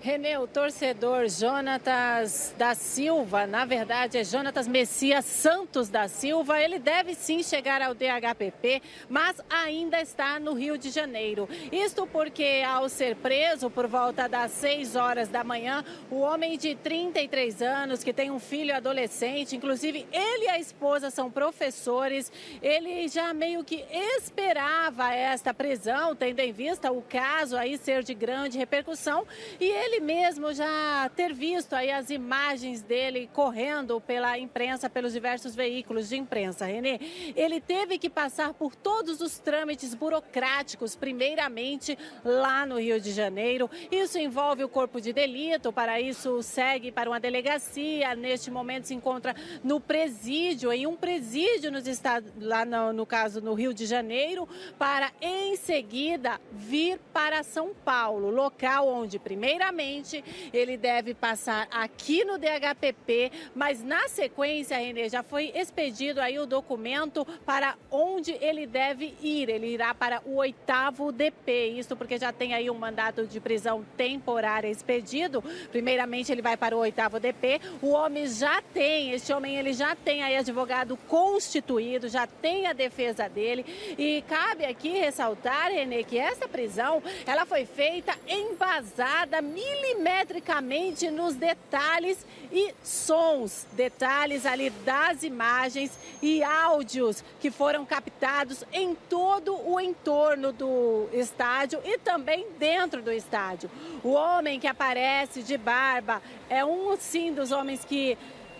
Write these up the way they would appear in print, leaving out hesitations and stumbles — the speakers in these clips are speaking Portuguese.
Renê, o torcedor Jonatas da Silva, na verdade é Jonatas Messias Santos da Silva, ele deve sim chegar ao DHPP, mas ainda está no Rio de Janeiro. Isto porque, ao ser preso por volta das 6 horas da manhã, o homem de 33 anos, que tem um filho adolescente, inclusive ele e a esposa são professores, ele já meio que esperava esta prisão, tendo em vista o caso aí ser de grande repercussão, e ele mesmo já ter visto aí as imagens dele correndo pela imprensa, pelos diversos veículos de imprensa, Renê. Ele teve que passar por todos os trâmites burocráticos, primeiramente lá no Rio de Janeiro. Isso envolve o corpo de delito, para isso segue para uma delegacia. Neste momento se encontra no presídio, em um presídio nos estados, lá no caso no Rio de Janeiro, para em seguida vir para São Paulo, local onde primeiramente ele deve passar aqui no DHPP, mas na sequência, Renê, já foi expedido aí o documento para onde ele deve ir. Ele irá para o 8º DP, isso porque já tem aí um mandato de prisão temporária expedido. Primeiramente ele vai para o 8º DP. O homem já tem, este homem ele já tem aí advogado constituído, já tem a defesa dele. E cabe aqui ressaltar, Renê, que essa prisão, ela foi feita embasada milimetricamente nos detalhes e sons, detalhes ali das imagens e áudios que foram captados em todo o entorno do estádio e também dentro do estádio. O homem que aparece de barba é sim, dos homens que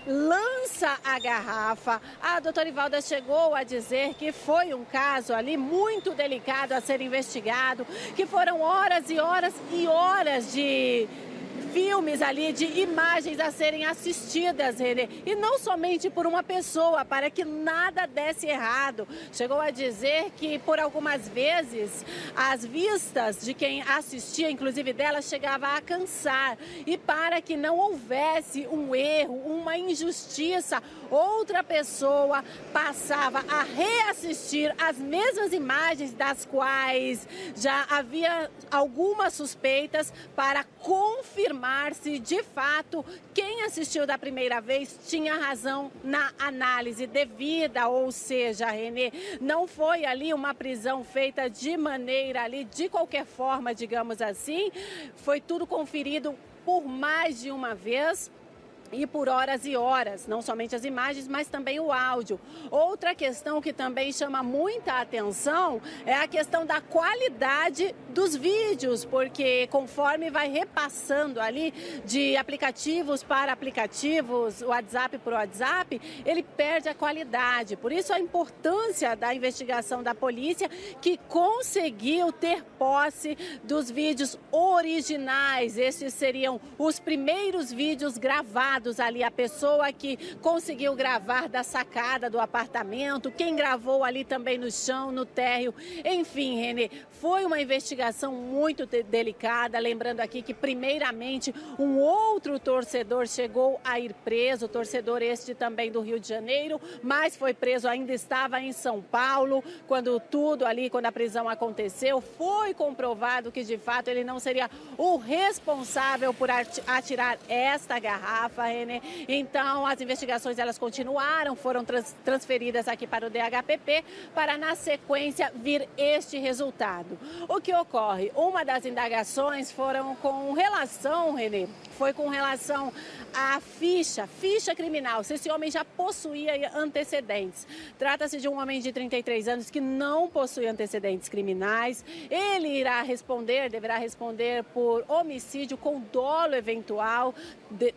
lança a garrafa. A doutora Ivalda chegou a dizer que foi um caso ali muito delicado a ser investigado, que foram horas e horas e horas de filmes ali, de imagens a serem assistidas, Renê, e não somente por uma pessoa, para que nada desse errado. Chegou a dizer que por algumas vezes as vistas de quem assistia, inclusive dela, chegava a cansar, e para que não houvesse um erro, uma injustiça, outra pessoa passava a reassistir as mesmas imagens das quais já havia algumas suspeitas para confirmar se de fato quem assistiu da primeira vez tinha razão na análise devida, ou seja, Renê, não foi ali uma prisão feita de maneira ali, de qualquer forma, digamos assim, foi tudo conferido por mais de uma vez e por horas e horas, não somente as imagens, mas também o áudio. Outra questão que também chama muita atenção é a questão da qualidade dos vídeos, porque conforme vai repassando ali de aplicativos para aplicativos, WhatsApp para WhatsApp, ele perde a qualidade. Por isso a importância da investigação da polícia, que conseguiu ter posse dos vídeos originais. Estes seriam os primeiros vídeos gravados ali, a pessoa que conseguiu gravar da sacada do apartamento, quem gravou ali também no chão, no térreo. Enfim, Renê, foi uma investigação muito delicada, lembrando aqui que primeiramente um outro torcedor chegou a ir preso, torcedor este também do Rio de Janeiro, mas foi preso, ainda estava em São Paulo, quando tudo ali, quando a prisão aconteceu, foi comprovado que de fato ele não seria o responsável por atirar esta garrafa, Renê. Então, as investigações elas continuaram, foram transferidas aqui para o DHPP, para na sequência vir este resultado. O que ocorre? Uma das indagações foram com relação, Renê, foi com relação à ficha criminal, se esse homem já possuía antecedentes. Trata-se de um homem de 33 anos que não possui antecedentes criminais. Ele deverá responder por homicídio com dolo eventual,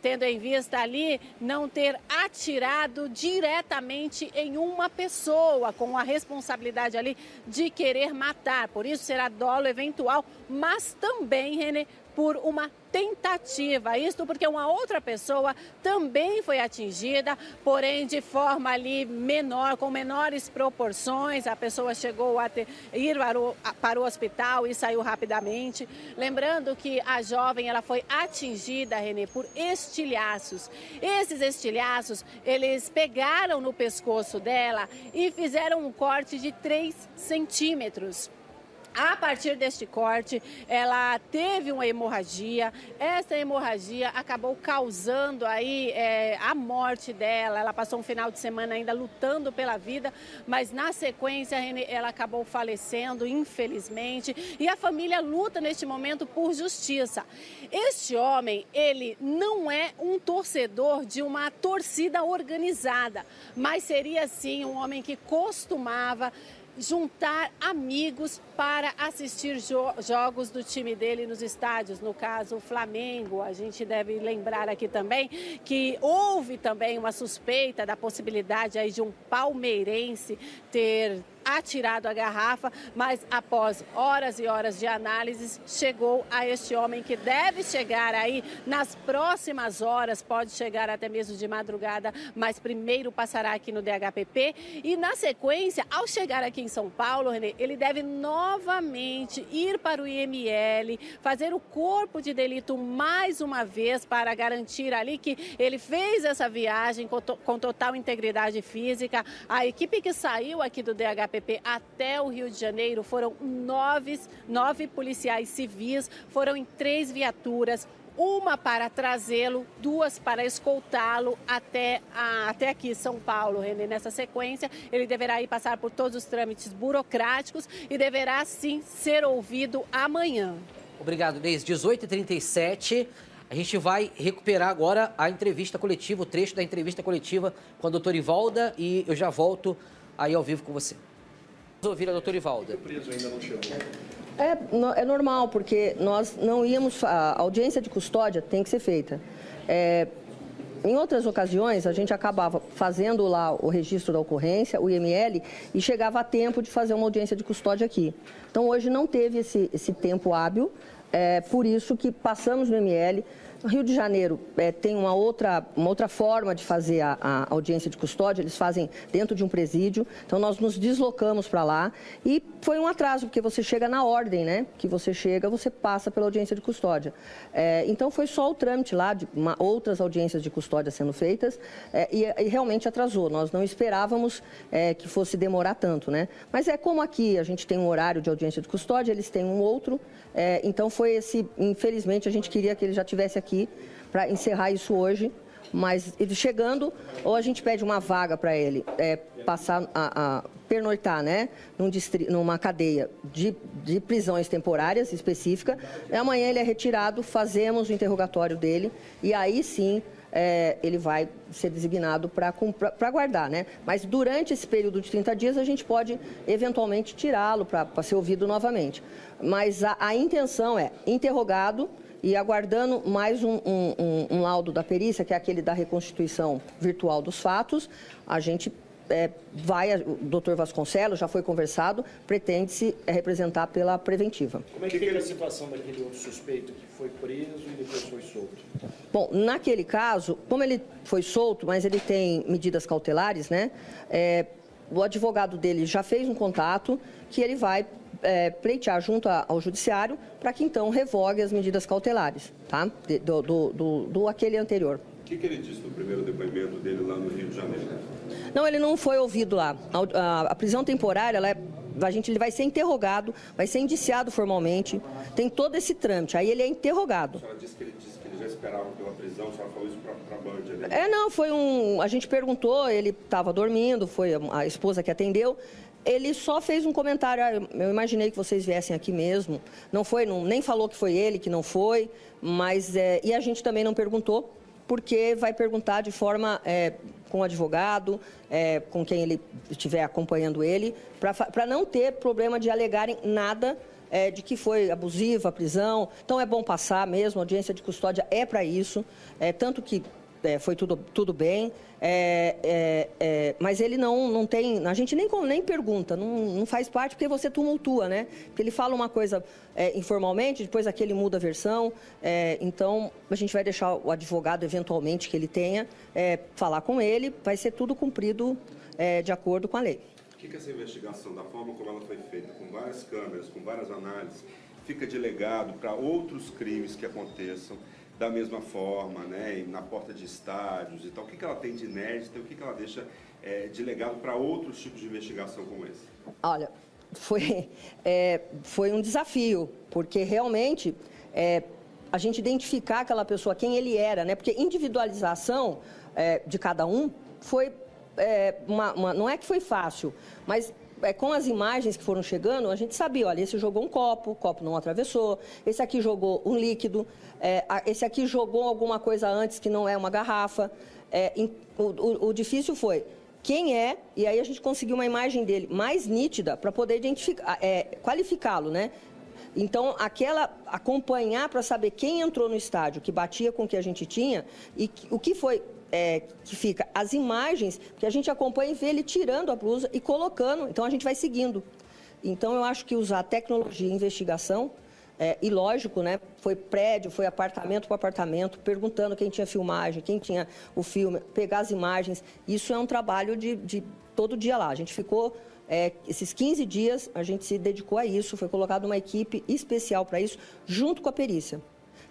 tendo em vista ali não ter atirado diretamente em uma pessoa, com a responsabilidade ali de querer matar. Por isso será dolo eventual, mas também, Renê, por uma tentativa. Isto porque uma outra pessoa também foi atingida, porém de forma ali menor, com menores proporções. A pessoa chegou a ir para o hospital e saiu rapidamente. Lembrando que a jovem ela foi atingida, Renê, por estilhaços. Esses estilhaços, eles pegaram no pescoço dela e fizeram um corte de 3 centímetros. A partir deste corte, ela teve uma hemorragia. Essa hemorragia acabou causando aí a morte dela. Ela passou um final de semana ainda lutando pela vida, mas na sequência ela acabou falecendo, infelizmente. E a família luta neste momento por justiça. Este homem, ele não é um torcedor de uma torcida organizada, mas seria sim um homem que costumava juntar amigos para assistir jogos do time dele nos estádios, no caso o Flamengo. A gente deve lembrar aqui também que houve também uma suspeita da possibilidade aí de um palmeirense ter atirado a garrafa, mas após horas e horas de análises, chegou a este homem que deve chegar aí nas próximas horas, pode chegar até mesmo de madrugada, mas primeiro passará aqui no DHPP e na sequência, ao chegar aqui em São Paulo, Renê, ele deve novamente ir para o IML, fazer o corpo de delito mais uma vez para garantir ali que ele fez essa viagem com total integridade física. A equipe que saiu aqui do DHPP até o Rio de Janeiro foram nove policiais civis, foram em 3 viaturas, uma para trazê-lo, 2 para escoltá-lo até aqui São Paulo, Renê. Nessa sequência, ele deverá ir passar por todos os trâmites burocráticos e deverá sim ser ouvido amanhã. Obrigado, Neis. 18h37. A gente vai recuperar agora a entrevista coletiva, o trecho da entrevista coletiva com a doutora Ivalda e eu já volto aí ao vivo com você. Vamos ouvir a doutora Ivalda. O preso ainda não chegou. É normal, porque nós não íamos... A audiência de custódia tem que ser feita. Em outras ocasiões, a gente acabava fazendo lá o registro da ocorrência, o IML, e chegava a tempo de fazer uma audiência de custódia aqui. Então, hoje não teve esse tempo hábil, por isso que passamos no IML. O Rio de Janeiro tem uma outra forma de fazer a audiência de custódia, eles fazem dentro de um presídio, então nós nos deslocamos para lá e foi um atraso, porque você chega na ordem, né? Que você chega, você passa pela audiência de custódia. Então foi só o trâmite lá de outras audiências de custódia sendo feitas e realmente atrasou. Nós não esperávamos que fosse demorar tanto, né? Mas como aqui a gente tem um horário de audiência de custódia, eles têm um outro, então foi infelizmente a gente queria que ele já tivesse aqui para encerrar isso hoje, mas ele chegando, ou a gente pede uma vaga para ele passar a pernoitar, né, numa cadeia de prisões temporárias específica, e amanhã ele é retirado, fazemos o interrogatório dele, e aí sim ele vai ser designado para guardar, né? Mas durante esse período de 30 dias a gente pode eventualmente tirá-lo para ser ouvido novamente. Mas a intenção é interrogado e aguardando mais um laudo da perícia, que é aquele da reconstituição virtual dos fatos, a gente o doutor Vasconcelos, já foi conversado, pretende-se representar pela preventiva. Como é que fica a situação daquele outro suspeito que foi preso e depois foi solto? Bom, naquele caso, como ele foi solto, mas ele tem medidas cautelares, né? O advogado dele já fez um contato que ele vai pleitear junto ao judiciário para que então revogue as medidas cautelares, tá? Do aquele anterior. O que ele disse no primeiro depoimento dele lá no Rio de Janeiro? Não, ele não foi ouvido lá. A prisão temporária, ele vai ser interrogado, vai ser indiciado formalmente, tem todo esse trâmite, aí ele é interrogado. A senhora disse que ele já esperava pela prisão, a senhora falou isso para a Band, né? Não, a gente perguntou, ele estava dormindo, foi a esposa que atendeu. Ele só fez um comentário, eu imaginei que vocês viessem aqui mesmo, nem falou que foi ele, que não foi, mas, e a gente também não perguntou, porque vai perguntar de forma com o advogado, com quem ele estiver acompanhando ele, para não ter problema de alegarem nada de que foi abusiva a prisão. Então é bom passar mesmo, a audiência de custódia é para isso, tanto que foi tudo bem, mas ele não tem, a gente nem pergunta, não faz parte, porque você tumultua, né? Porque ele fala uma coisa informalmente, depois aquele muda a versão, então a gente vai deixar o advogado, eventualmente, que ele tenha, falar com ele, vai ser tudo cumprido de acordo com a lei. O que essa investigação, da forma como ela foi feita, com várias câmeras, com várias análises, fica de legado para outros crimes que aconteçam da mesma forma, né, na porta de estádios e tal? O que ela tem de inédito e o que ela deixa de legado para outros tipos de investigação como esse? Olha, foi um desafio, porque realmente a gente identificar aquela pessoa, quem ele era, né? Porque individualização de cada um foi, não é que foi fácil, mas com as imagens que foram chegando, a gente sabia, olha, esse jogou um copo, o copo não atravessou, esse aqui jogou um líquido, esse aqui jogou alguma coisa antes que não é uma garrafa. O difícil foi quem é, e aí a gente conseguiu uma imagem dele mais nítida para poder identificar, qualificá-lo, né? Então, acompanhar para saber quem entrou no estádio, que batia com o que a gente tinha, e o que foi que fica, as imagens, que a gente acompanha e vê ele tirando a blusa e colocando, então a gente vai seguindo. Então, eu acho que usar tecnologia e investigação, e lógico, né, foi prédio, foi apartamento por apartamento, perguntando quem tinha filmagem, quem tinha o filme, pegar as imagens, isso é um trabalho de todo dia lá. A gente ficou, esses 15 dias, a gente se dedicou a isso, foi colocada uma equipe especial para isso, junto com a perícia.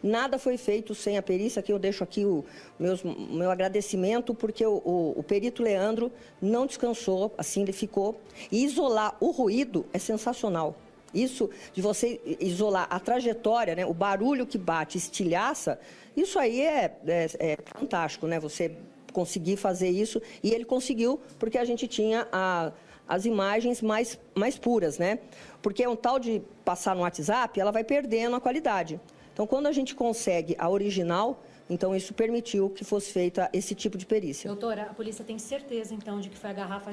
Nada foi feito sem a perícia, aqui eu deixo aqui o meu agradecimento, porque o perito Leandro não descansou, assim ele ficou. E isolar o ruído é sensacional. Isso de você isolar a trajetória, né, o barulho que bate, estilhaça, isso aí é fantástico, né? Você conseguir fazer isso, e ele conseguiu, porque a gente tinha as imagens mais puras, né? Porque um tal de passar no WhatsApp, ela vai perdendo a qualidade. Então, quando a gente consegue a original, então isso permitiu que fosse feita esse tipo de perícia. Doutora, a polícia tem certeza, então, de que foi a garrafa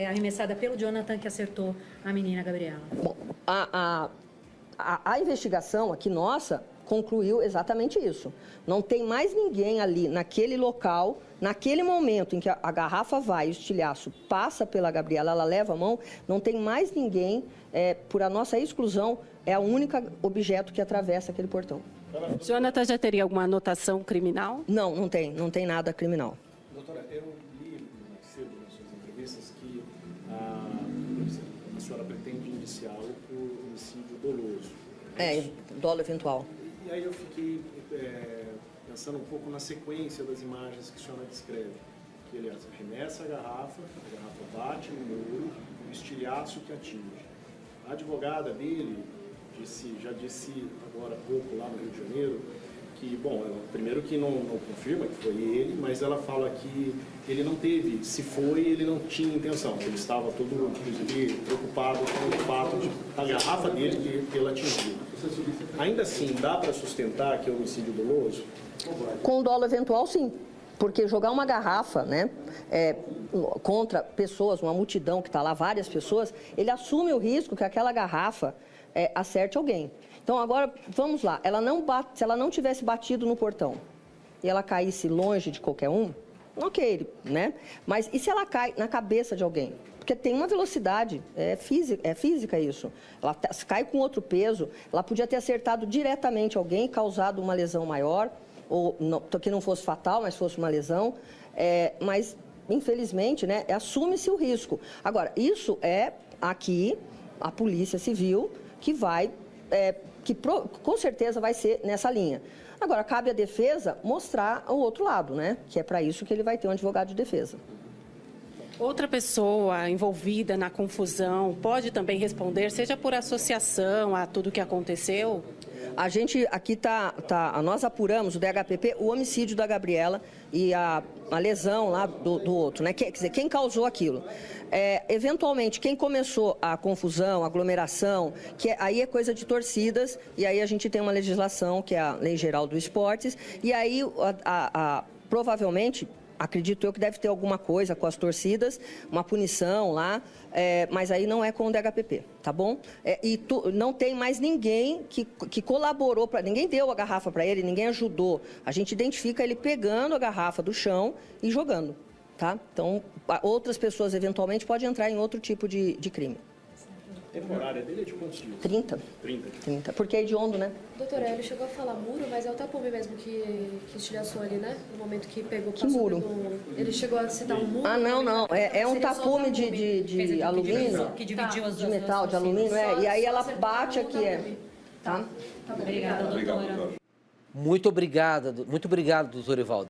arremessada pelo Jonathan que acertou a menina Gabriela? Bom, a investigação aqui nossa concluiu exatamente isso. Não tem mais ninguém ali naquele local, naquele momento em que a garrafa vai, o estilhaço passa pela Gabriela, ela leva a mão, não tem mais ninguém, por a nossa exclusão, é o único objeto que atravessa aquele portão. Jonathan já teria alguma anotação criminal? Não, não tem nada criminal. Doutora, eu li mais cedo nas suas entrevistas que a senhora pretende indiciá-lo por homicídio doloso. Dolo eventual. E aí eu fiquei pensando um pouco na sequência das imagens que a senhora descreve. Que ele arremessa a garrafa bate no muro, o estilhaço que atinge. A advogada dele já disse agora há pouco lá no Rio de Janeiro que, bom, primeiro que não confirma que foi ele, mas ela fala que ele não teve, se foi, ele não tinha intenção. Ele estava todo, inclusive, preocupado com o fato de a garrafa dele que ele atingiu. Ainda assim, dá para sustentar que é homicídio doloso? Com dolo eventual, sim. Porque jogar uma garrafa, né, contra pessoas, uma multidão que está lá, várias pessoas, ele assume o risco que aquela garrafa acerte alguém. Então, agora, vamos lá. Se ela não tivesse batido no portão e ela caísse longe de qualquer um, ok, né? Mas e se ela cai na cabeça de alguém? Porque tem uma velocidade, é física isso. Ela cai com outro peso, ela podia ter acertado diretamente alguém e causado uma lesão maior, ou não, que não fosse fatal, mas fosse uma lesão. Mas, infelizmente, né, assume-se o risco. Agora, isso aqui, a Polícia Civil, que vai, com certeza vai ser nessa linha. Agora, cabe à defesa mostrar o outro lado, né? Que é para isso que ele vai ter um advogado de defesa. Outra pessoa envolvida na confusão pode também responder, seja por associação a tudo que aconteceu? A gente aqui nós apuramos o DHPP, o homicídio da Gabriela e a lesão lá do outro, né? Quer dizer, quem causou aquilo. Eventualmente, quem começou a confusão, a aglomeração, aí é coisa de torcidas, e aí a gente tem uma legislação, que é a Lei Geral do Esportes, e aí provavelmente, acredito eu que deve ter alguma coisa com as torcidas, uma punição lá, mas aí não é com o DHPP, tá bom? Não tem mais ninguém que colaborou, ninguém deu a garrafa para ele, ninguém ajudou. A gente identifica ele pegando a garrafa do chão e jogando, tá? Então, outras pessoas eventualmente podem entrar em outro tipo de crime. A temporária dele é de quantos dias? 30. 30, porque é hediondo, né? Doutora, ele chegou a falar muro, mas é o tapume mesmo que estilhaçou ali, né? No momento que pegou... Que muro? Ele chegou a citar um muro? Não. É um tapume de alumínio. Que dividiu as de metal, de alumínio, e aí ela bate aqui, Tá. Obrigada, doutora. Muito obrigado, doutor Ivaldo.